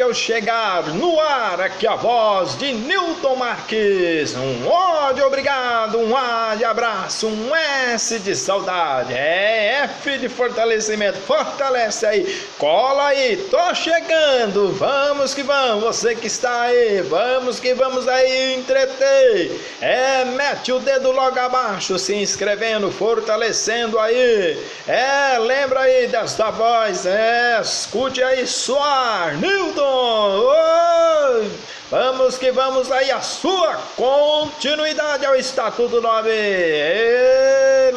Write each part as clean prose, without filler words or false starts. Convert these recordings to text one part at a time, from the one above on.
eu chegar no ar, aqui a voz de Newton Marques. Um ódio, obrigado, um A de abraço, um S de saudade, F de fortalecimento, fortalece aí, cola aí, tô chegando, vamos que vamos, você que está aí, vamos que vamos aí, entreter, mete o dedo logo abaixo, se inscrevendo, fortalecendo aí, lembra aí desta voz, escute aí soar, Newton, vamos que vamos aí, a sua continuidade ao Estatuto da OAB,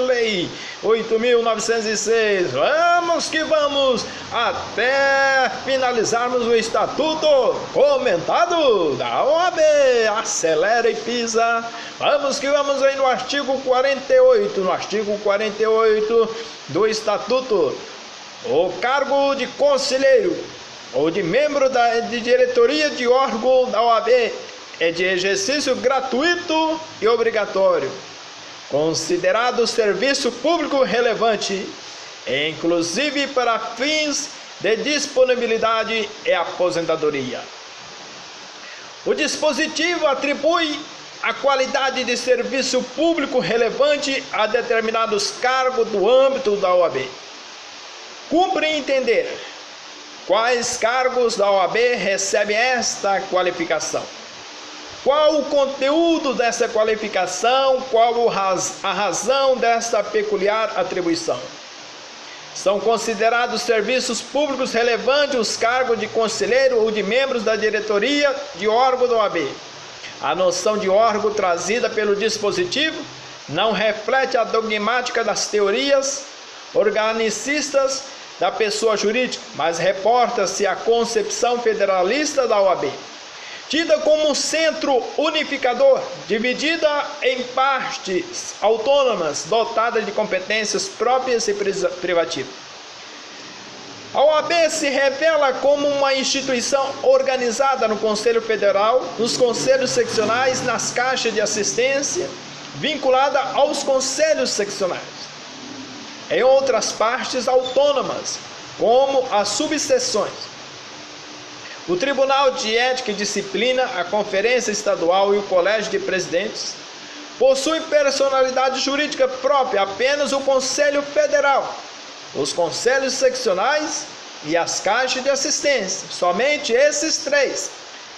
Lei 8.906, vamos que vamos, até finalizarmos o Estatuto comentado da OAB, acelera e pisa, vamos que vamos aí no artigo 48, do Estatuto, o cargo de conselheiro ou de membro de diretoria de órgão da OAB é de exercício gratuito e obrigatório, considerado serviço público relevante, inclusive para fins de disponibilidade e aposentadoria. O dispositivo atribui a qualidade de serviço público relevante a determinados cargos do âmbito da OAB. Cumpre entender quais cargos da OAB recebem esta qualificação. Qual o conteúdo dessa qualificação? Qual a razão desta peculiar atribuição? São considerados serviços públicos relevantes os cargos de conselheiro ou de membros da diretoria de órgão da OAB. A noção de órgão trazida pelo dispositivo não reflete a dogmática das teorias organicistas da pessoa jurídica, mas reporta-se à concepção federalista da OAB, tida como um centro unificador, dividida em partes autônomas, dotada de competências próprias e privativas. A OAB se revela como uma instituição organizada no Conselho Federal, nos conselhos seccionais, nas caixas de assistência, vinculada aos conselhos seccionais, em outras partes autônomas, como as subseções, o Tribunal de Ética e Disciplina, a Conferência Estadual e o Colégio de Presidentes. Possuem personalidade jurídica própria apenas o Conselho Federal, os conselhos seccionais e as caixas de assistência. Somente esses três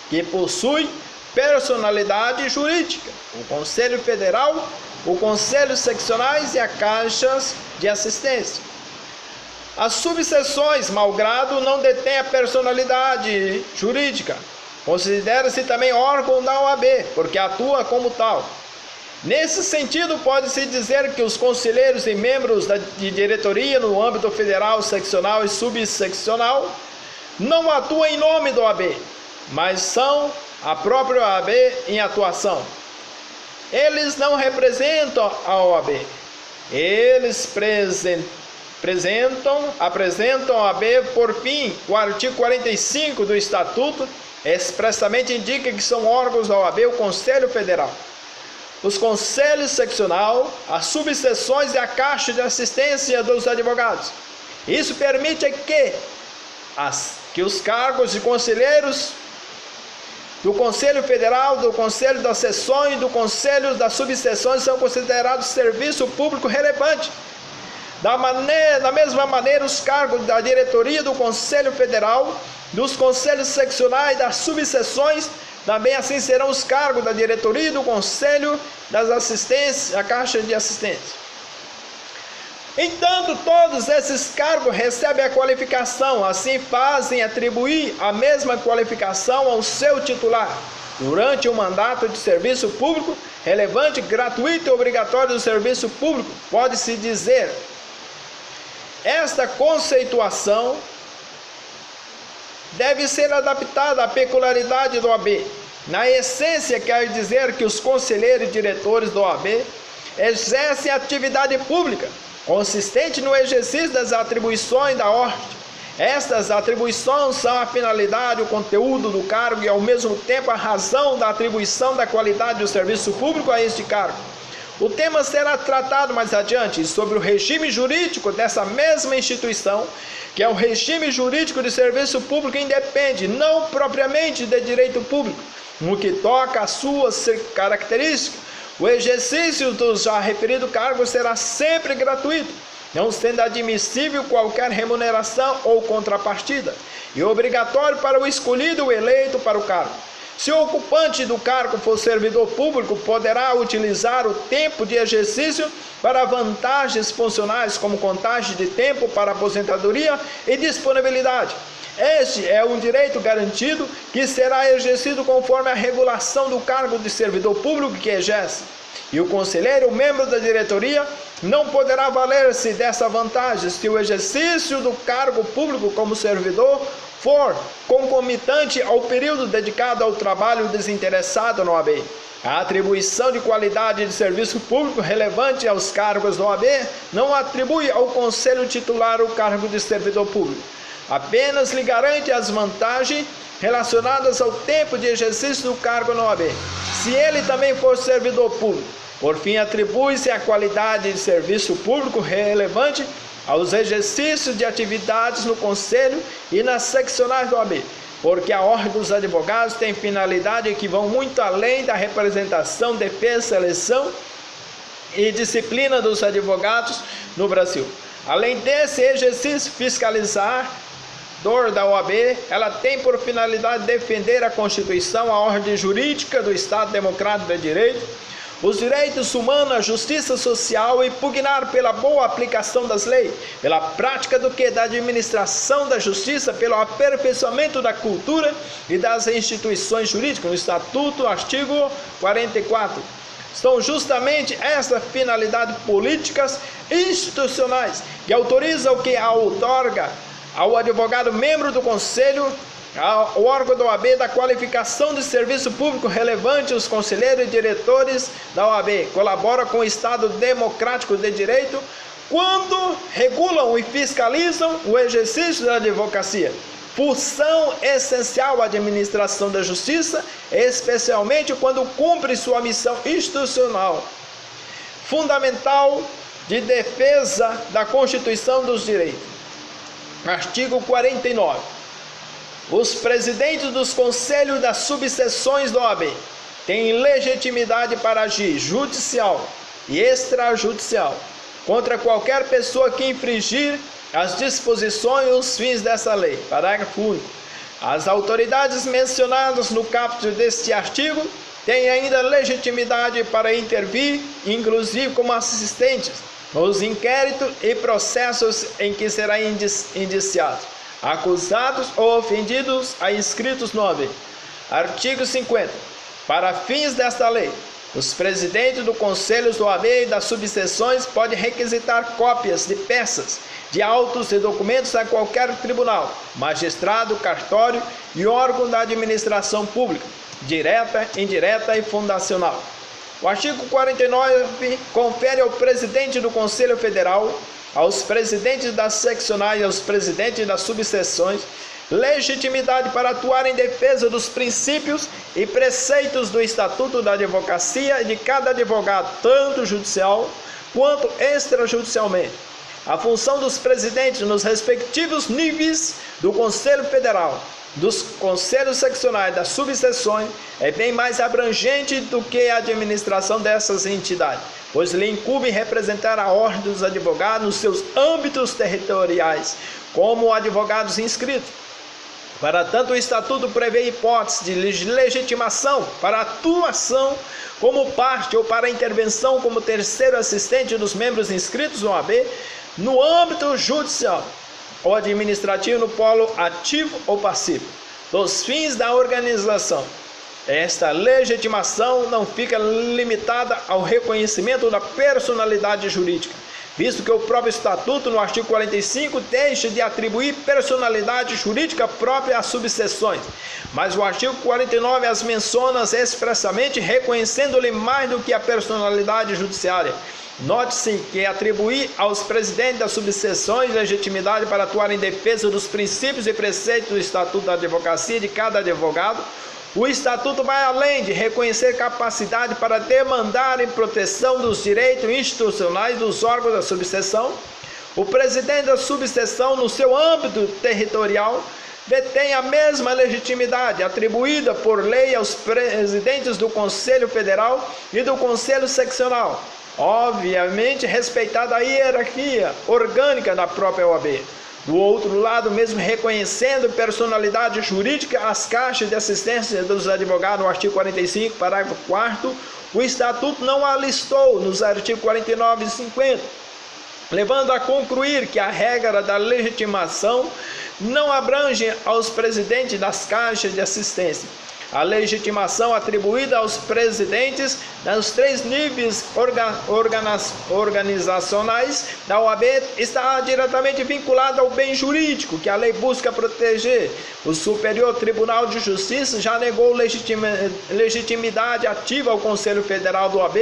que possuem personalidade jurídica: o Conselho Federal, o Conselho Seccionais e as caixas de assistência. As subseções, malgrado não detêm a personalidade jurídica, considera-se também órgão da OAB, porque atua como tal. Nesse sentido, pode-se dizer que os conselheiros e membros de diretoria no âmbito federal, seccional e subseccional não atuam em nome da OAB, mas são a própria OAB em atuação. Eles não representam a OAB, eles apresentam a OAB. Por fim, o artigo 45 do Estatuto expressamente indica que são órgãos da OAB o Conselho Federal, os conselhos seccional, as subseções e a caixa de assistência dos advogados. Isso permite que os cargos de conselheiros do Conselho Federal, do Conselho das Seções e do Conselho das Subseções são considerados serviço público relevante. Da mesma maneira, os cargos da diretoria do Conselho Federal, dos conselhos seccionais e das subseções, também assim serão os cargos da diretoria do Conselho das Assistências, a Caixa de Assistência. Entanto, todos esses cargos recebem a qualificação, assim fazem atribuir a mesma qualificação ao seu titular, durante o mandato de serviço público relevante, gratuito e obrigatório do serviço público. Pode-se dizer, esta conceituação deve ser adaptada à peculiaridade do OAB. Na essência, quer dizer que os conselheiros e diretores do OAB exercem atividade pública, consistente no exercício das atribuições da ordem. Estas atribuições são a finalidade, o conteúdo do cargo e, ao mesmo tempo, a razão da atribuição da qualidade do serviço público a este cargo. O tema será tratado mais adiante sobre o regime jurídico dessa mesma instituição, que é o regime jurídico de serviço público independe, não propriamente de direito público. No que toca às suas características, o exercício do já referido cargo será sempre gratuito, não sendo admissível qualquer remuneração ou contrapartida, e obrigatório para o escolhido ou eleito para o cargo. Se o ocupante do cargo for servidor público, poderá utilizar o tempo de exercício para vantagens funcionais, como contagem de tempo para aposentadoria e disponibilidade. Este é um direito garantido que será exercido conforme a regulação do cargo de servidor público que exerce. E o conselheiro, membro da diretoria, não poderá valer-se dessa vantagem se o exercício do cargo público como servidor for concomitante ao período dedicado ao trabalho desinteressado na OAB. A atribuição de qualidade de serviço público relevante aos cargos da OAB não atribui ao conselho titular o cargo de servidor público. Apenas lhe garante as vantagens relacionadas ao tempo de exercício do cargo na OAB. Se ele também for servidor público, por fim, atribui-se a qualidade de serviço público relevante aos exercícios de atividades no Conselho e nas seccionais do OAB, porque a Ordem dos Advogados tem finalidade que vão muito além da representação, defesa, seleção e disciplina dos advogados no Brasil. Além desse exercício fiscalizador da OAB, ela tem por finalidade defender a Constituição, a ordem jurídica do Estado Democrático de Direito, os direitos humanos, a justiça social e pugnar pela boa aplicação das leis, pela prática da administração da justiça, pelo aperfeiçoamento da cultura e das instituições jurídicas. No Estatuto, artigo 44. São justamente essas finalidades políticas institucionais que autorizam o que outorga ao advogado membro do Conselho, ao órgão da OAB, da qualificação de serviço público relevante. Os conselheiros e diretores da OAB colaboram com o Estado Democrático de Direito quando regulam e fiscalizam o exercício da advocacia, função essencial à administração da justiça, especialmente quando cumpre sua missão institucional fundamental de defesa da Constituição dos Direitos. Artigo 49. Os presidentes dos conselhos das subseções da OAB têm legitimidade para agir judicial e extrajudicial contra qualquer pessoa que infringir as disposições e os fins dessa lei. Parágrafo único. As autoridades mencionadas no caput deste artigo têm ainda legitimidade para intervir, inclusive como assistentes, nos inquéritos e processos em que serão indiciados, acusados ou ofendidos a inscritos no OAB. Artigo 50. Para fins desta lei, os presidentes do Conselho do OAB e das subseções podem requisitar cópias de peças, de autos e documentos a qualquer tribunal, magistrado, cartório e órgão da administração pública, direta, indireta e fundacional. O artigo 49 confere ao presidente do Conselho Federal, aos presidentes das seccionais e aos presidentes das subseções legitimidade para atuar em defesa dos princípios e preceitos do Estatuto da Advocacia e de cada advogado, tanto judicial quanto extrajudicialmente. A função dos presidentes nos respectivos níveis do Conselho Federal, dos conselhos seccionais, das subseções, é bem mais abrangente do que a administração dessas entidades, pois lhe incumbe representar a ordem dos advogados nos seus âmbitos territoriais, como advogados inscritos. Para tanto, o Estatuto prevê hipótese de legitimação para atuação como parte ou para intervenção como terceiro assistente dos membros inscritos no OAB no âmbito judicial ou administrativo no polo ativo ou passivo, dos fins da organização. Esta legitimação não fica limitada ao reconhecimento da personalidade jurídica, visto que o próprio Estatuto, no artigo 45, deixa de atribuir personalidade jurídica própria às subseções, mas o artigo 49 as menciona expressamente, reconhecendo-lhe mais do que a personalidade judiciária. Note-se que atribuir aos presidentes das subseções legitimidade para atuar em defesa dos princípios e preceitos do Estatuto da Advocacia de cada advogado O Estatuto vai além de reconhecer capacidade para demandar em proteção dos direitos institucionais dos órgãos da subseção. O presidente da subseção, no seu âmbito territorial, detém a mesma legitimidade atribuída por lei aos presidentes do Conselho Federal e do Conselho Seccional, obviamente respeitada a hierarquia orgânica da própria OAB. Do outro lado, mesmo reconhecendo personalidade jurídica as caixas de assistência dos advogados no artigo 45, parágrafo 4º, o Estatuto não a listou nos artigos 49 e 50, levando a concluir que a regra da legitimação não abrange aos presidentes das caixas de assistência. A legitimação atribuída aos presidentes nos 3 níveis organizacionais da OAB está diretamente vinculada ao bem jurídico que a lei busca proteger. O Superior Tribunal de Justiça já negou legitimidade ativa ao Conselho Federal do OAB,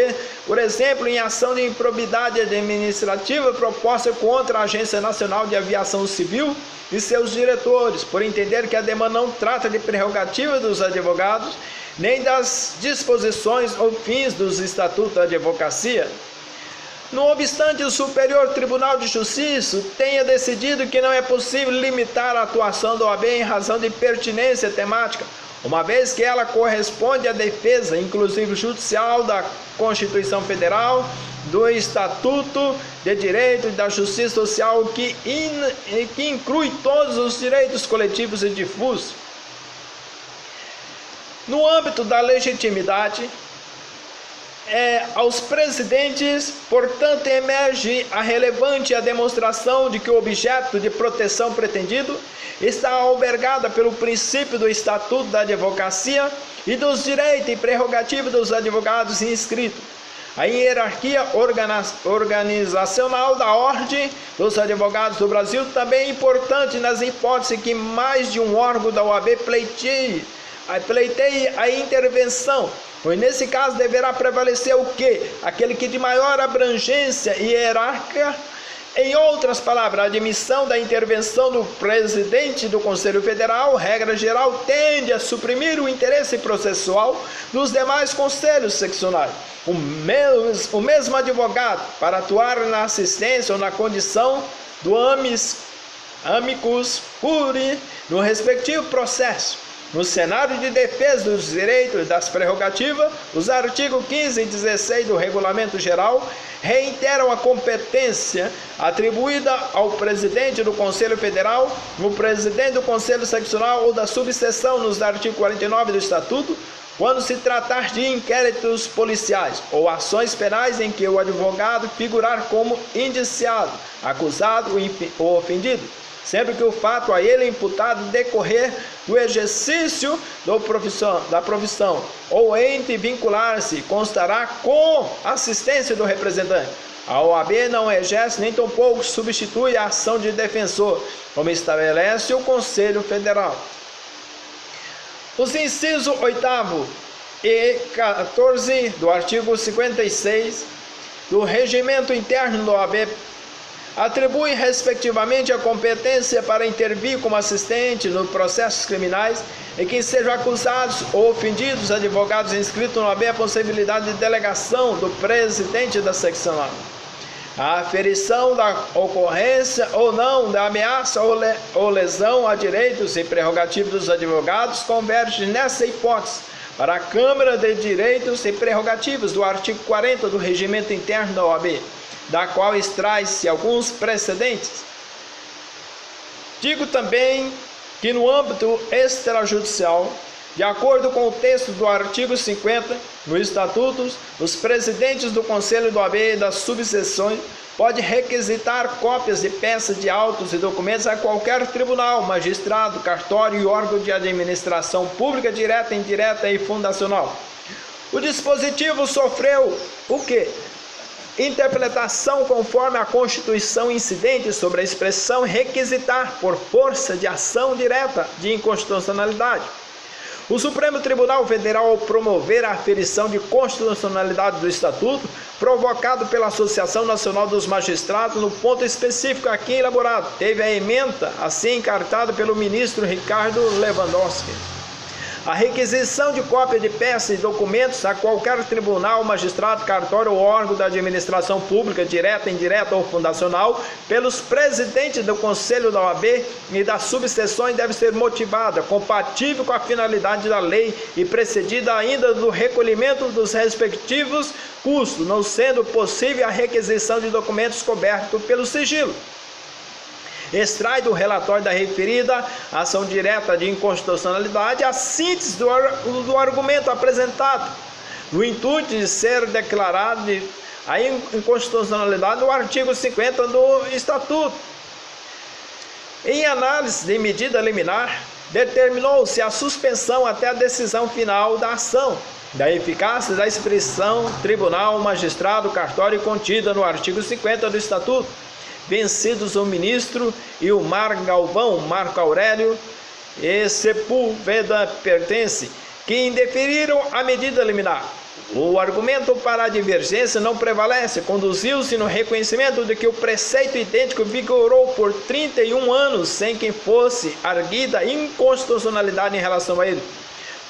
por exemplo, em ação de improbidade administrativa proposta contra a Agência Nacional de Aviação Civil e seus diretores, por entender que a demanda não trata de prerrogativa dos advogados, nem das disposições ou fins dos estatutos da advocacia. Não obstante, o Superior Tribunal de Justiça tenha decidido que não é possível limitar a atuação da OAB em razão de pertinência temática, uma vez que ela corresponde à defesa, inclusive judicial, da Constituição Federal, do Estatuto de Direito e da Justiça Social, que inclui todos os direitos coletivos e difusos. No âmbito da legitimidade, aos presidentes, portanto, emerge a relevante a demonstração de que o objeto de proteção pretendido está albergada pelo princípio do Estatuto da Advocacia e dos direitos e prerrogativas dos advogados inscritos. A hierarquia organizacional da Ordem dos Advogados do Brasil também é importante nas hipóteses que mais de um órgão da OAB pleiteie a intervenção, pois nesse caso deverá prevalecer o quê? Aquele que de maior abrangência hierárquica. Em outras palavras, a admissão da intervenção do presidente do Conselho Federal, regra geral, tende a suprimir o interesse processual dos demais conselhos seccionais. O mesmo advogado, para atuar na assistência ou na condição do amicus curiae no respectivo processo. No cenário de defesa dos direitos e das prerrogativas, os artigos 15 e 16 do Regulamento Geral reiteram a competência atribuída ao presidente do Conselho Federal, no presidente do Conselho Seccional ou da subseção nos artigos 49 do Estatuto, quando se tratar de inquéritos policiais ou ações penais em que o advogado figurar como indiciado, acusado ou ofendido, sempre que o fato a ele imputado decorrer do exercício da profissão ou entre vincular-se, constará com assistência do representante. A OAB não exerce nem tampouco substitui a ação de defensor, como estabelece o Conselho Federal. Os incisos 8º e 14 do artigo 56 do Regimento Interno da OAB atribui respectivamente a competência para intervir como assistente nos processos criminais em que sejam acusados ou ofendidos advogados inscritos na OAB a possibilidade de delegação do presidente da seccional. A aferição da ocorrência ou não da ameaça ou lesão a direitos e prerrogativas dos advogados converge nessa hipótese para a Câmara de Direitos e Prerrogativas do artigo 40 do Regimento Interno da OAB, da qual extrai-se alguns precedentes. Digo também que no âmbito extrajudicial, de acordo com o texto do artigo 50 no Estatuto, os presidentes do Conselho do OAB e das subseções podem requisitar cópias de peças de autos e documentos a qualquer tribunal, magistrado, cartório e órgão de administração pública direta, indireta e fundacional. O dispositivo sofreu o quê? Interpretação conforme a Constituição incidente sobre a expressão requisitar por força de ação direta de inconstitucionalidade. O Supremo Tribunal Federal, ao promover a aferição de constitucionalidade do Estatuto, provocado pela Associação Nacional dos Magistrados, no ponto específico aqui elaborado, teve a ementa assim encartada pelo ministro Ricardo Lewandowski. A requisição de cópia de peças e documentos a qualquer tribunal, magistrado, cartório ou órgão da administração pública, direta, indireta ou fundacional, pelos presidentes do Conselho da OAB e das subseções deve ser motivada, compatível com a finalidade da lei e precedida ainda do recolhimento dos respectivos custos, não sendo possível a requisição de documentos cobertos pelo sigilo. Extrai do relatório da referida ação direta de inconstitucionalidade a síntese do argumento apresentado, no intuito de ser declarado a inconstitucionalidade do artigo 50 do Estatuto. Em análise de medida liminar, determinou-se a suspensão até a decisão final da ação, da eficácia da expressão tribunal, magistrado, cartório contida no artigo 50 do Estatuto, vencidos o ministro e o Galvão, Marco Aurélio e Sepúlveda Pertence, que indeferiram a medida liminar. O argumento para a divergência não prevalece, conduziu-se no reconhecimento de que o preceito idêntico vigorou por 31 anos sem que fosse arguida inconstitucionalidade em relação a ele.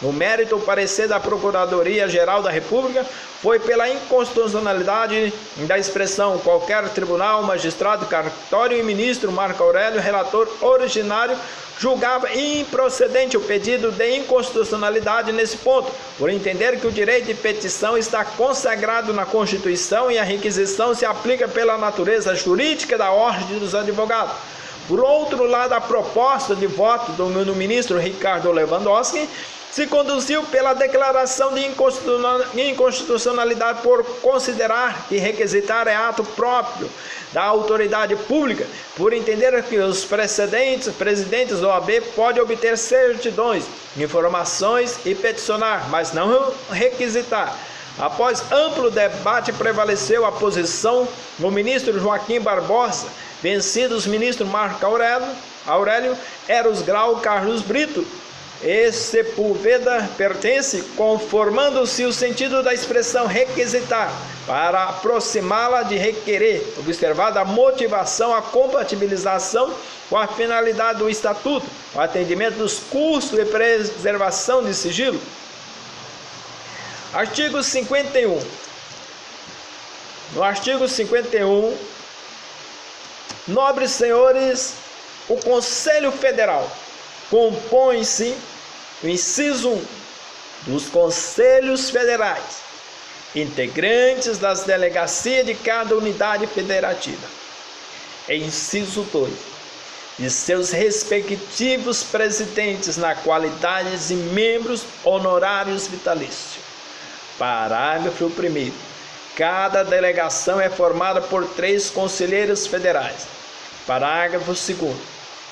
No mérito, o parecer da Procuradoria-Geral da República foi pela inconstitucionalidade da expressão qualquer tribunal, magistrado, cartório e ministro Marco Aurélio, relator originário, julgava improcedente o pedido de inconstitucionalidade nesse ponto, por entender que o direito de petição está consagrado na Constituição e a requisição se aplica pela natureza jurídica da Ordem dos Advogados. Por outro lado, a proposta de voto do ministro Ricardo Lewandowski se conduziu pela declaração de inconstitucionalidade por considerar que requisitar é ato próprio da autoridade pública, por entender que os presidentes da OAB podem obter certidões, informações e peticionar, mas não requisitar. Após amplo debate, prevaleceu a posição do ministro Joaquim Barbosa, vencidos os ministros Marco Aurélio, Eros Grau, Carlos Brito e Sepúlveda Pertence, conformando-se o sentido da expressão requisitar, para aproximá-la de requerer, observada a motivação, a compatibilização com a finalidade do Estatuto, o atendimento dos custos e preservação de sigilo. Artigo 51. No artigo 51, nobres senhores, o Conselho Federal compõe-se, o inciso 1, dos Conselhos Federais, integrantes das delegacias de cada unidade federativa. Inciso 2, de seus respectivos presidentes na qualidade de membros honorários vitalícios. Parágrafo 1º. Cada delegação é formada por 3 conselheiros federais. Parágrafo 2º.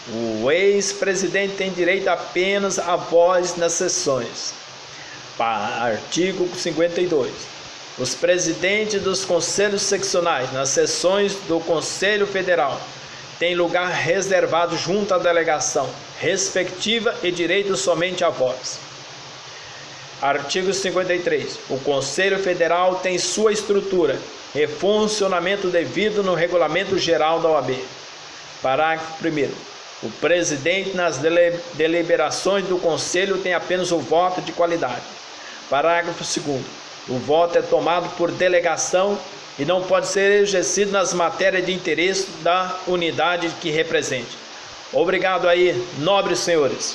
O ex-presidente tem direito apenas à voz nas sessões. Artigo 52. Os presidentes dos conselhos seccionais nas sessões do Conselho Federal têm lugar reservado junto à delegação respectiva e direito somente à voz. Artigo 53. O Conselho Federal tem sua estrutura e funcionamento devido no Regulamento Geral da OAB. Parágrafo 1º. O presidente nas deliberações do Conselho tem apenas o voto de qualidade. Parágrafo 2º. O voto é tomado por delegação e não pode ser exercido nas matérias de interesse da unidade que represente. Obrigado aí, nobres senhores.